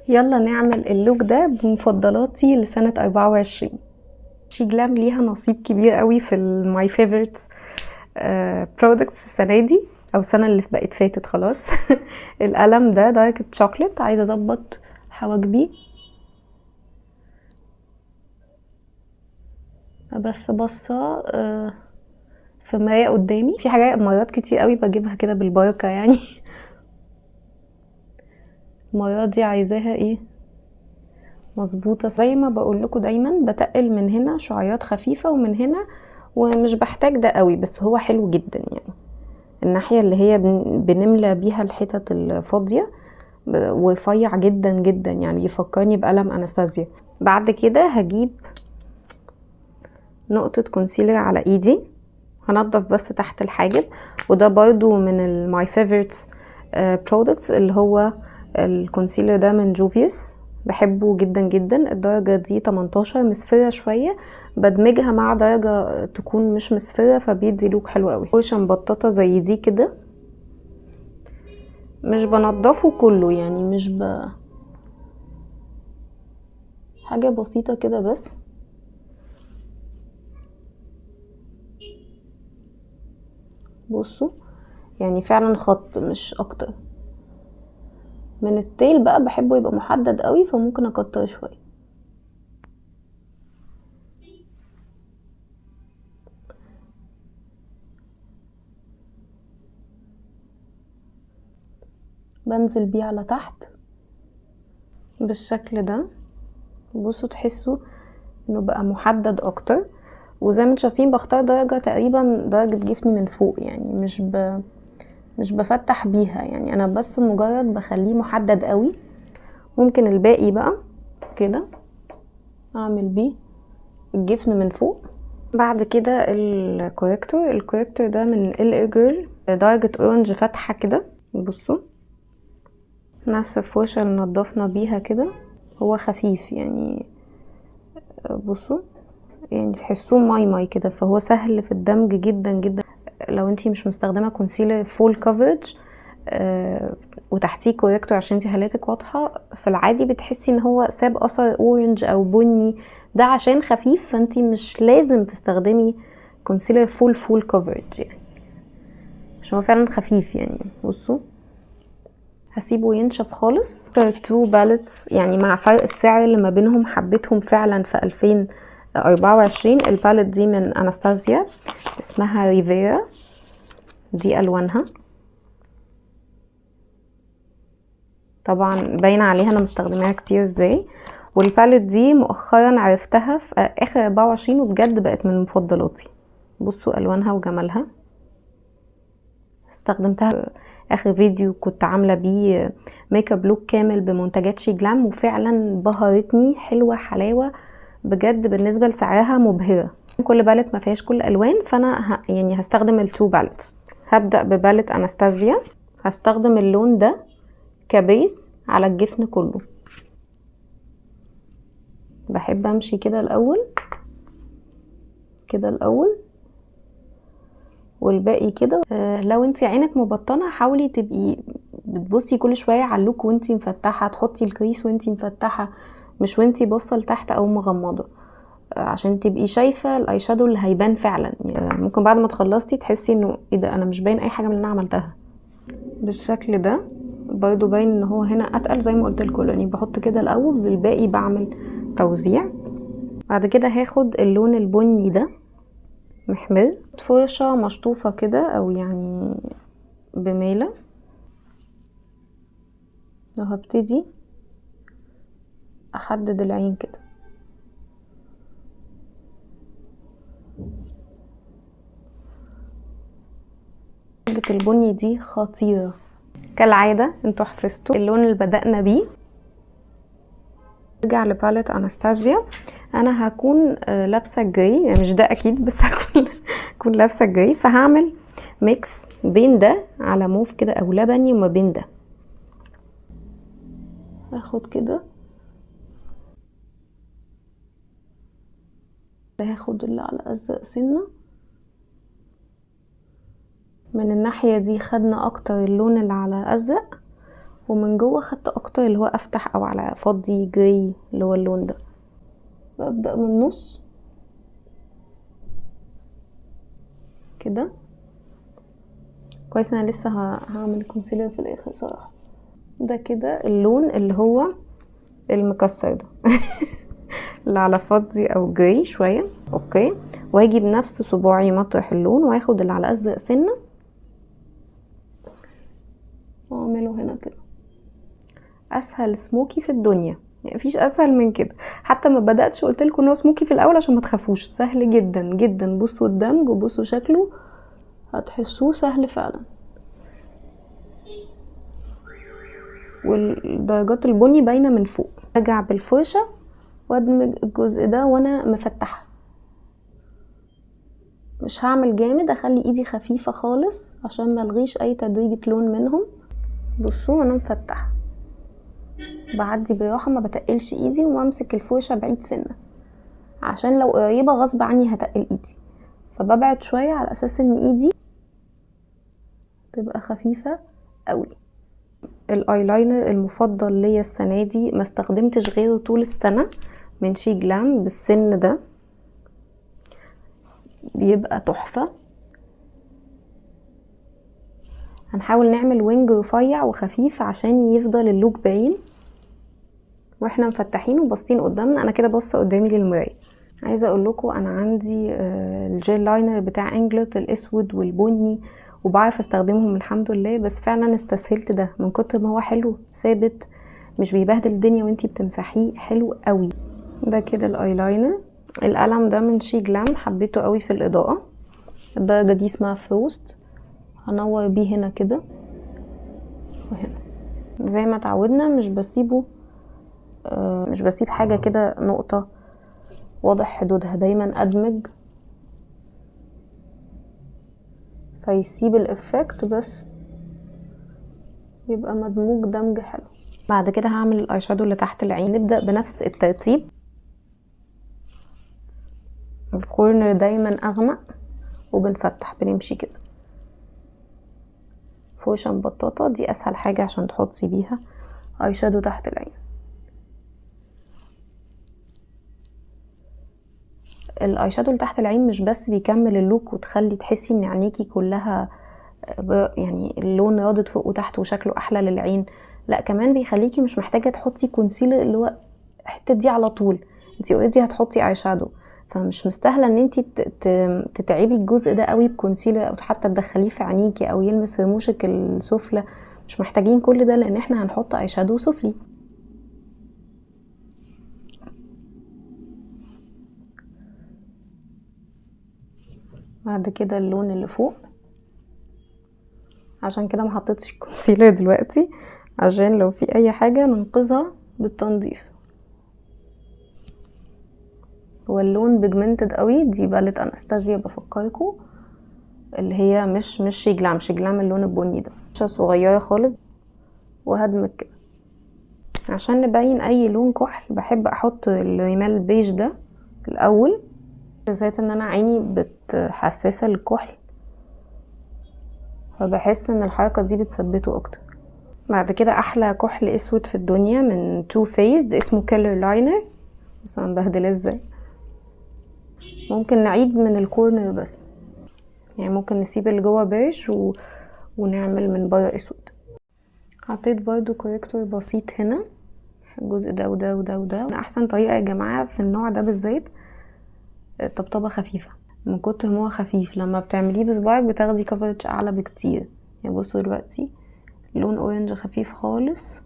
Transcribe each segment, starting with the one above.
يلا نعمل اللوك ده بمفضلاتي لسنة 24. شي جلام ليها نصيب كبير قوي في الماي فيفورتس برودكتس السنة دي او السنة اللي بقت فاتت خلاص. القلم ده دارك شوكليت، عايزة اظبط حواجبي بس بصة في مراية قدامي. في حاجات مرات كتير قوي بجيبها كده بالبركة يعني. المرات دي عايزاها ايه مظبوطه زي ما بقول لكم دايما. بتقل من هنا شعيرات خفيفه ومن هنا، ومش بحتاج ده قوي، بس هو حلو جدا يعني. الناحيه اللي هي بنملى بيها الحتت الفاضيه ورفيع جدا جدا، يعني يفكرني بقلم انستازيا. بعد كده هجيب نقطه كونسيلر على ايدي، هنضف بس تحت الحاجب. وده برضو من الماي فيفورتس برودكتس، اللي هو الكونسيلر ده من جوفيوس، بحبه جدا جدا. الدرجة دي 18، مصفرة شوية، بدمجها مع درجة تكون مش مصفرة فبيدي لوك حلو قوي. فرشة مبططة زي دي كده، مش بنضفه كله يعني، مش حاجة بسيطة كده بس. بصوا يعني فعلا خط مش اكتر. من التيل بقى بحبه يبقى محدد قوي، فممكن اكتر شوية. بنزل بيه على تحت بالشكل ده. بصوا تحسوا انه بقى محدد اكتر. وزي ما انتم شايفين بختار درجة تقريبا درجة جفني من فوق، يعني مش بفتح بيها يعني، انا بس مجرد بخليه محدد قوي. ممكن الباقي بقى كده اعمل بيه الجفن من فوق. بعد كده الكوريكتور ده من ال جيرل، درجة اورنج فاتحة كده. بصوا نفس الفرشة اللي نضفنا بيها كده، هو خفيف يعني. بصوا يعني تحسوه ماي كده، فهو سهل في الدمج جدا جدا. لو انتي مش مستخدمه كونسيلر فول كفرج وتحتيه كوريكتور عشان انتي هالاتك واضحه، في العادي بتحسي ان هو ساب اثر اورنج او بني، ده عشان خفيف، فانتي مش لازم تستخدمي كونسيلر فول كفرج يعني، عشان هو فعلا خفيف يعني. بصوا هسيبه ينشف خالص. تو باليتس يعني مع فرق السعر اللي ما بينهم حبيتهم فعلا في 2024. الباليت دي من انستازيا اسمها ريفيرا، دي الوانها طبعا باينه عليها انا مستخدماها كتير ازاي. والباليت دي مؤخرا عرفتها في اخر 24 وبجد بقت من مفضلاتي. بصوا الوانها وجمالها. استخدمتها اخر فيديو كنت عامله بيه ميك اب لوك كامل بمنتجات شي جلام، وفعلا بهرتني حلوه حلاوه بجد. بالنسبه لسعرها مبهره. كل باليت ما فيهاش كل الالوان، فانا يعني هستخدم التو باليت. هبدا بباليت انستازيا، هستخدم اللون ده كبيس على الجفن كله. بحب امشي كده الاول والباقي كده. لو انتي عينك مبطنه حاولي تبقي بتبصي كل شويه على اللوك وانتي مفتحه، تحطي الكريس وانتي مفتحه، مش وانتي باصه لتحت او مغمضه، عشان تبقي شايفه الاي شادو اللي هيبان فعلا يعني. ممكن بعد ما تخلصتي تحسي انه ايه ده، انا مش باين اي حاجه من اللي انا عملتها. بالشكل ده برضو باين ان هو هنا اتقل زي ما قلت لكم، يعني بحط كده الاول والباقي بعمل توزيع. بعد كده هاخد اللون البني ده محمر، فرشة مشطوفة كده او يعني بميلة، وهبتدي احدد العين كده. درجة البني دي خطيرة كالعادة. انتوا حفظتوا اللون اللي بدأنا بيه. نرجع لباليت انستازيا. انا هكون لابسه جري يعني، مش ده اكيد بس هكون لابسه جري، فهعمل ميكس بين ده على موف كده او لبني وما بين ده. هاخد كده، هاخد اللي على ازرق سنه من الناحيه دي، خدنا اكتر اللون اللي على ازرق، ومن جوه خدت اكتر اللي هو افتح او على فضي جراي اللي هو اللون ده. ببدأ من النص كده. كويس انا لسه هعمل كونسيلر في الاخر صراحة. ده كده اللون اللي هو المكسر ده اللي على فضي او جراي شوية. اوكي، وهاجي بنفس صباعي مطرح اللون واخد اللي على ازرق سنة واعمله هنا كده. اسهل سموكي في الدنيا، يعني مفيش اسهل من كده. حتى ما بداتش قلت لكم ان هو سموكي في الاول عشان ما تخافوش، سهل جدا جدا. بصوا الدمج وبصوا شكله، هتحسوه سهل فعلا. والدرجات البني باينه من فوق. ارجع بالفرشه وادمج الجزء ده وانا مفتحه. مش هعمل جامد، اخلي ايدي خفيفه خالص عشان ما الغيش اي تدريجه لون منهم. بصوا انا مفتحه، بعدي براحه ما بتقلش ايدي وامسك الفرشه بعيد سنه عشان لو قريبه غصب عني هتقل ايدي، فببعد شويه على اساس ان ايدي تبقى خفيفه قوي. الايلاينر المفضل ليا السنه دي ما استخدمتش غيره طول السنه، من شي جلام بالسن ده، بيبقى تحفه. هنحاول نعمل وينج رفيع وخفيف عشان يفضل اللوك باين واحنا مفتحين وباصين قدامنا. انا كده باصه قدامي للمرايه. عايزه اقول لكم انا عندي الجيل لاينر بتاع انجلت الاسود والبني وبعرف استخدمهم الحمد لله، بس فعلا استسهلت ده من كتر ما هو حلو ثابت، مش بيبهدل الدنيا وانتي بتمسحيه، حلو قوي. ده كده الايلاينر. القلم ده من شي جلام، حبيته قوي في الاضاءه. الدرجه دي اسمها فروست. هنور بيه هنا كده وهنا زي ما اتعودنا. مش بسيب حاجه كده نقطه واضح حدودها، دايما ادمج فيسيب الافكت بس يبقى مدموج دمج حلو. بعد كده هعمل الاي شادو اللي تحت العين. نبدا بنفس الترتيب. الكورنر دايما اغمق وبنفتح، بنمشي كده. فرشه مبططه دي اسهل حاجه عشان تحطي بيها اي شادو تحت العين. الاي شادو اللي تحت العين مش بس بيكمل اللوك وتخلي تحسي ان عينيكي كلها يعني اللون رادد فوق وتحت وشكله احلى للعين، لا كمان بيخليكي مش محتاجه تحطي كونسيلر اللي هو الحته دي على طول. انتي اوريدي هتحطي اي شادو، فمش مستاهله ان انتي تتعبي الجزء ده قوي بكونسيلر او حتى تدخليه في عينيكي او يلمس رموشك السفلى. مش محتاجين كل ده لان احنا هنحط اي شادو سفلي. بعد كده اللون اللي فوق، عشان كده ما حطيتش الكونسيلر دلوقتي عشان لو في اي حاجه ننقذها بالتنظيف. واللون بيجمنتد قوي. دي باليت انستازيا بفكركم، اللي هي مش شي جلام. شي جلام اللون البني ده، فرشه صغيره خالص وهدمج كده عشان نبين اي لون كحل. بحب احط الرمال البيج ده الاول، بالذات ان انا عيني بتحسسه للكحل، فبحس ان الحركه دي بتثبته اكتر. بعد كده احلى كحل اسود في الدنيا من تو فيس، اسمه كيلر لاينر. بس انا مبهدله ازاي. ممكن نعيد من الكورنر بس، يعني ممكن نسيب اللي جوه بيج ونعمل من بره اسود. حطيت برضو كوريكتور بسيط هنا الجزء ده وده وده وده. احسن طريقه يا جماعه في النوع ده بالذات طبطبه خفيفه. من كتر ما هو خفيف لما بتعمليه بصباعك بتاخدي كفرج اعلى بكتير. يعني بصوا دلوقتي لون اورنج خفيف خالص،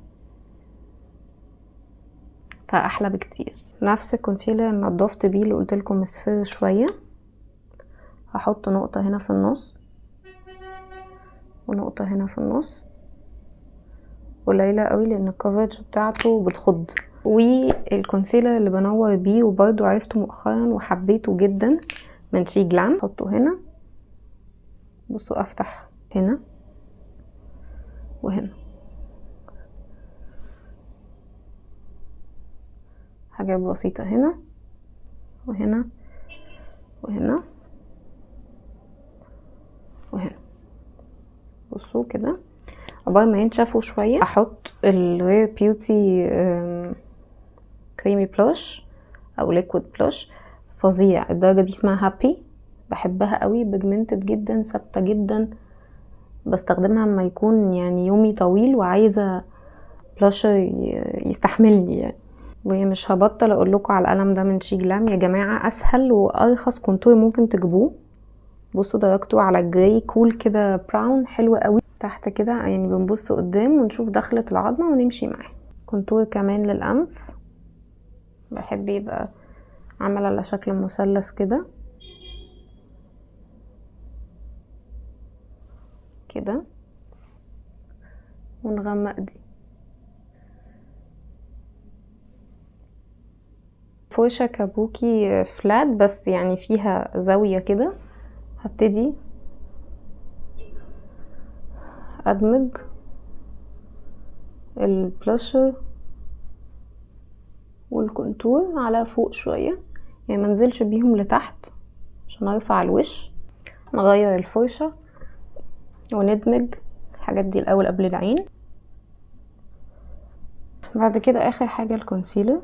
فاحلى بكتير. نفس الكونسيلر نضفت بيه اللي قلتلكم مصفر شويه. هحط نقطه هنا في النص ونقطه هنا في النص، قليله قوي لان الكفرج بتاعته بتخض. والكونسيلر اللي بنور بيه وبرده عرفته مؤخرا وحبيته جدا من شي جلام، احطه هنا. بصوا افتح هنا وهنا، حاجات بسيطة هنا وهنا وهنا وهنا. بصوا كده. عقبال ما ينشفوا شويه احط الرير بيوتي كريمي بلاش او ليكويد بلاش فظيع. الدرجه دي اسمها هابي، بحبها قوي، بيجمنتد جدا، ثابته جدا، بستخدمها لما يكون يعني يومي طويل وعايزه بلاشر يستحملني يعني. ومش هبطل اقول لكم على القلم ده من شي جلام يا جماعه، اسهل وارخص كونتور ممكن تجيبوه. بصوا درجته على جراي كول كده براون حلو قوي تحت كده، يعني بنبص قدام ونشوف دخلة العظمه ونمشي معاه. كونتور كمان للانف، بحب يبقى عمل على شكل مثلث كده كده، ونغمق دي. فرشة كابوكي فلات بس يعني فيها زاوية كده، هبتدي ادمج البلاشر والكونتور على فوق شوية، يعني منزلش بيهم لتحت عشان ارفع الوش. نغير الفرشة وندمج الحاجات دي الاول قبل العين. بعد كده اخر حاجة الكونسيلر،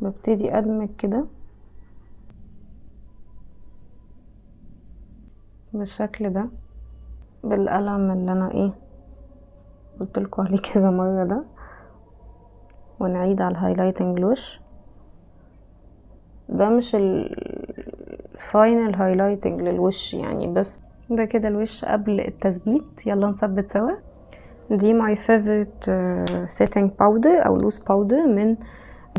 ببتدي ادمج كده بالشكل ده بالقلم اللي انا قلتلكوا عليه كذا مرة ده، ونعيد على الهايلايتنج الوش. ده مش الفاينل هايلايتنج للوش يعني، بس ده كده الوش قبل التثبيت. يلا نثبت سوا. دي ماي فيفورت سيتنج باودر او لوز باودر من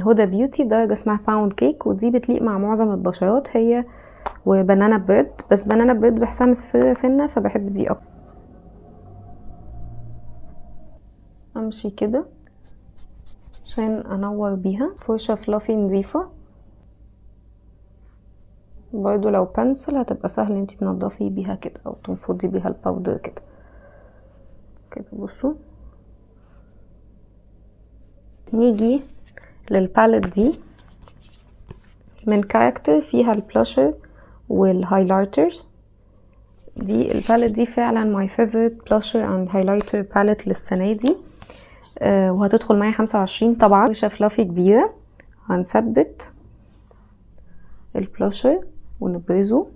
هدى بيوتي، درجة اسمها باوند كيك، ودي بتليق مع معظم البشرات، هي وبنانا بريد، بس بنانا بريد بحسها مصفرة سنة فبحب دي اكتر. امشي كده عشان انور بيها. فرشة فلافي نظيفة برضو، لو بنسل هتبقى سهل انتي تنضفي بيها كده او تنفضي بيها الباودر كده كده. بصوا نيجي للباليت دي من كاركتر، فيها البلاشر والهايلايترز. دي الباليت دي فعلا ماي فيفورت بلاشر اند هايلايتر باليت للسنه دي، وهتدخل معايا 25 طبعا. فرشه فلافي كبيره، هنثبت البلاشر ونبرزه.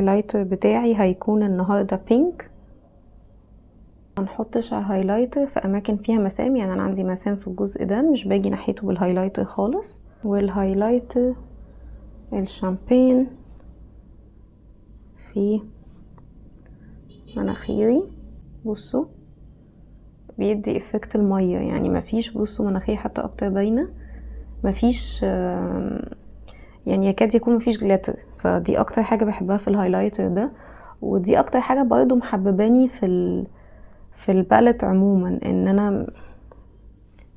الهايلايتر بتاعي هيكون النهارده بينك، منحطش على الهايلايتر في اماكن فيها مسام، يعني انا عندي مسام في الجزء ده مش باجي ناحيته بالهايلايتر خالص. والهايلايتر الشامبين في مناخيري، بصوا بيدي افكت المية، يعني مفيش، بصوا مناخيري حتى اكتر باينة، مفيش يعني يكاد يكون مفيش جلاتر. فدي اكتر حاجة بحبها في الهايلايتر ده، ودي اكتر حاجة برضو محبباني في الباليت عموما، ان انا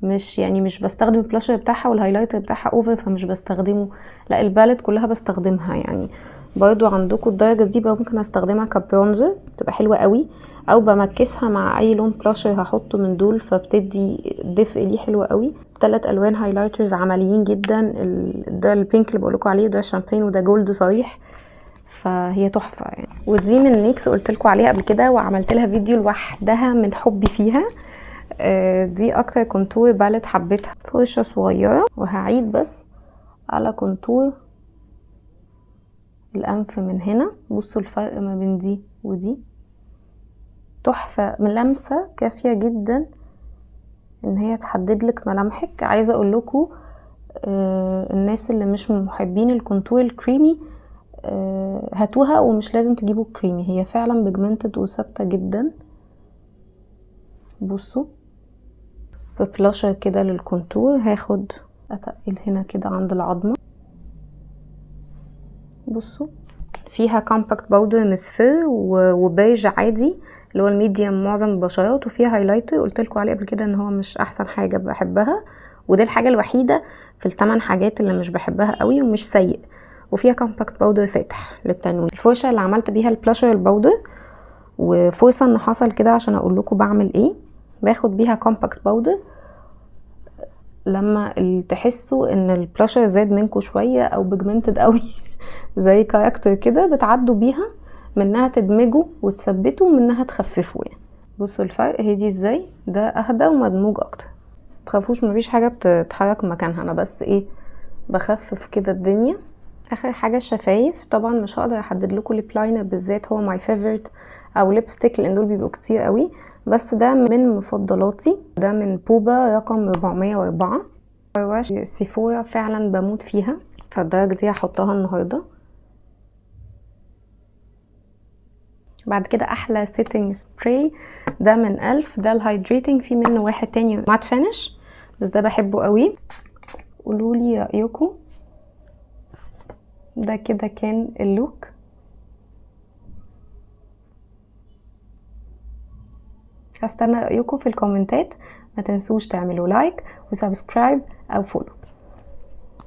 مش بستخدم البلاشر بتاعها والهايلايتر بتاعها اوفر فمش بستخدمه، لا الباليت كلها بستخدمها. يعني برضو عندكم الدرجة دي بقى ممكن استخدمها كبرونزر، بتبقى حلوة قوي، او بمكسها مع اي لون بلاشر هحطه من دول فبتدي دفء ليه حلوة قوي. 3 الوان هايلايترز عمليين جدا، ده البينك اللي بقولكوا عليه، وده شامبين، وده جولد صريح، فهي تحفة يعني. ودي من نيكس قلتلكوا عليها قبل كده وعملت لها فيديو لوحدها من حبي فيها. دي اكتر كونتور باليت حبيتها. فرشة صغيرة وهعيد بس على كونتور الانف من هنا. بصوا الفرق ما بين دي ودي تحفة، من لمسة كافية جدا ان هي تحدد لك ملامحك. عايزة اقول لكم الناس اللي مش محبين الكونتور الكريمي هاتوها، ومش لازم تجيبوا الكريمي، هي فعلا بيجمنتد وثابتة جدا. بصوا ببلاشر كده للكونتور، هاخد اتقل هنا كده عند العظمة. بصوا فيها كومباكت باودر مصفر وبيج عادي اللي هو الميديم معظم البشرات، وفيها هايلايتر قلتلكوا عليه قبل كده ان هو مش احسن حاجة بحبها، ودي الحاجة الوحيدة في ال8 حاجات اللي مش بحبها قوي ومش سيء. وفيها كومباكت باودر فاتح للتنوير. الفرشة اللي عملت بيها البلاشر الباودر، وفرصة ان حصل كده عشان اقول لكم بعمل ايه، باخد بيها كومباكت باودر لما تحسوا ان البلاشر زاد منكم شوية او بيجمنتد قوي زي كاركتر كده، بتعدوا بيها منها تدمجه وتثبته ومنها تخففه يعني. بصوا الفرق هي دي ازاي، ده اهدى ومدموج اكتر. متخافوش مفيش حاجه بتتحرك مكانها، انا بس ايه بخفف كده الدنيا. اخر حاجه الشفايف، طبعا مش هقدر احدد لكم ليب لاينر بالذات هو ماي فيفورت او ليبستيك لان دول بيبقوا كتير قوي، بس ده من مفضلاتي، ده من بوبا رقم 404 رواش سيفورا، فعلا بموت فيها، فالدرجه دي هحطها النهارده. بعد كده احلى سيتنج سبراي ده من ألف، ده الهايدريتنج، في منه واحد تاني مات فينش بس ده بحبه قوي. قولولي رأيكم. ده كده كان اللوك. هستنى رأيكم في الكومنتات، ما تنسوش تعملوا لايك وسبسكرايب او فولو.